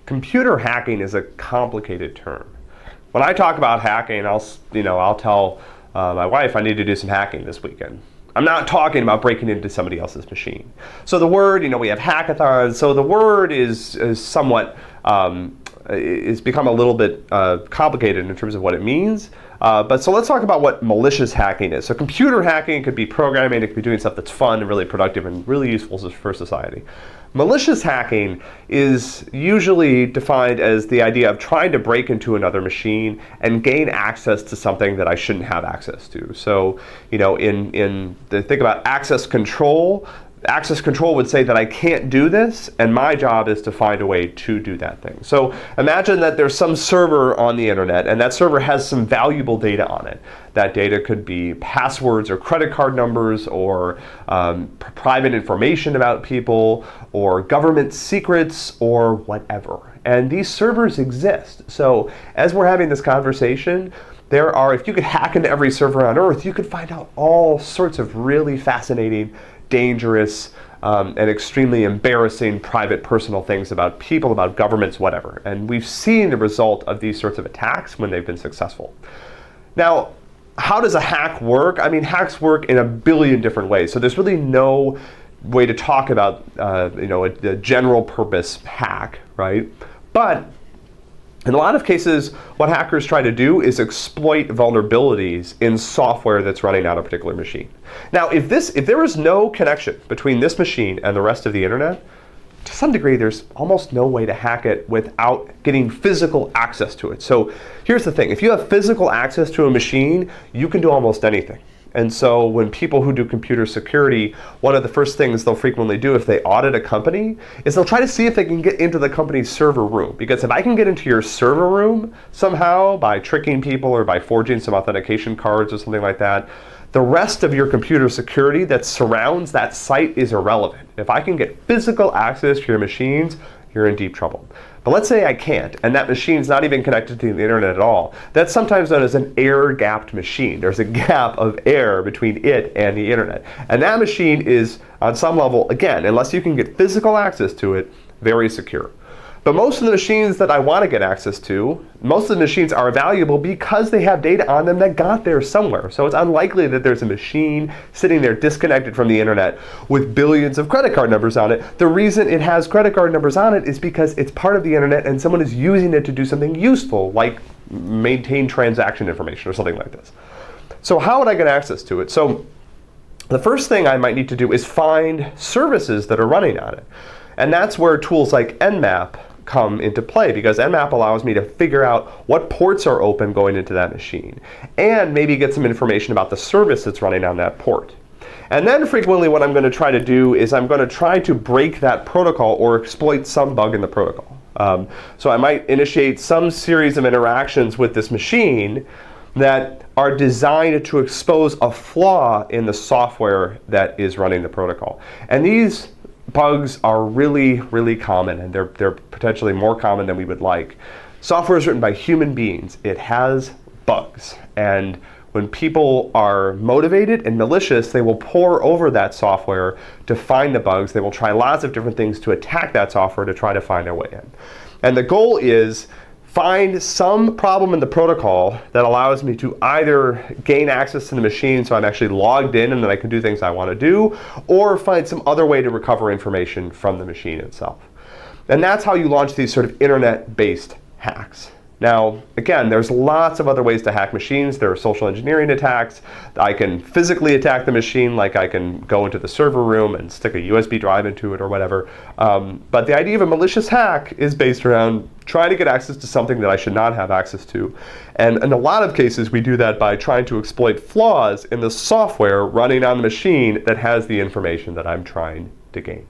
Computer hacking is a complicated term. When I talk about hacking, I'll tell my wife I need to do some hacking this weekend. I'm not talking about breaking into somebody else's machine. So the word, we have hackathons, so the word is somewhat, it's become a little bit complicated in terms of what it means. So let's talk about what malicious hacking is. So computer hacking could be programming, it could be doing stuff that's fun and really productive and really useful for society. Malicious hacking is usually defined as the idea of trying to break into another machine and gain access to something that I shouldn't have access to. So, think about access control. Access control would say that I can't do this, and my job is to find a way to do that thing. So imagine that there's some server on the internet, and that server has some valuable data on it. That data could be passwords or credit card numbers or private information about people or government secrets or whatever. And these servers exist. So as we're having this conversation, if you could hack into every server on Earth, you could find out all sorts of really fascinating, dangerous, and extremely embarrassing private personal things about people, about governments, whatever. And we've seen the result of these sorts of attacks when they've been successful. Now, how does a hack work? Hacks work in a billion different ways. So there's really no way to talk about a general purpose hack, right? But in a lot of cases, what hackers try to do is exploit vulnerabilities in software that's running on a particular machine. Now, if there is no connection between this machine and the rest of the internet, to some degree, there's almost no way to hack it without getting physical access to it. So here's the thing. If you have physical access to a machine, you can do almost anything. And so when people who do computer security, one of the first things they'll frequently do if they audit a company is they'll try to see if they can get into the company's server room. Because if I can get into your server room somehow by tricking people or by forging some authentication cards or something like that, the rest of your computer security that surrounds that site is irrelevant. If I can get physical access to your machines, you're in deep trouble. But let's say I can't, and that machine's not even connected to the internet at all. That's sometimes known as an air-gapped machine. There's a gap of air between it and the internet. And that machine is, on some level, again, unless you can get physical access to it, very secure. But most of the machines that I want to get access to, most of the machines are valuable because they have data on them that got there somewhere. So it's unlikely that there's a machine sitting there disconnected from the internet with billions of credit card numbers on it. The reason it has credit card numbers on it is because it's part of the internet and someone is using it to do something useful, like maintain transaction information or something like this. So how would I get access to it? So the first thing I might need to do is find services that are running on it. And that's where tools like Nmap come into play, because Nmap allows me to figure out what ports are open going into that machine and maybe get some information about the service that's running on that port. And then frequently what I'm going to try to do is I'm going to try to break that protocol or exploit some bug in the protocol. So I might initiate some series of interactions with this machine that are designed to expose a flaw in the software that is running the protocol. And these bugs are really, really common, and they're potentially more common than we would like. Software is written by human beings. It has bugs. And when people are motivated and malicious, they will pore over that software to find the bugs. They will try lots of different things to attack that software to try to find their way in. And the goal is find some problem in the protocol that allows me to either gain access to the machine so I'm actually logged in and that I can do things I want to do, or find some other way to recover information from the machine itself. And that's how you launch these sort of internet-based hacks. Now, again, there's lots of other ways to hack machines. There are social engineering attacks. I can physically attack the machine, like I can go into the server room and stick a USB drive into it or whatever. But the idea of a malicious hack is based around trying to get access to something that I should not have access to. And in a lot of cases, we do that by trying to exploit flaws in the software running on the machine that has the information that I'm trying to gain.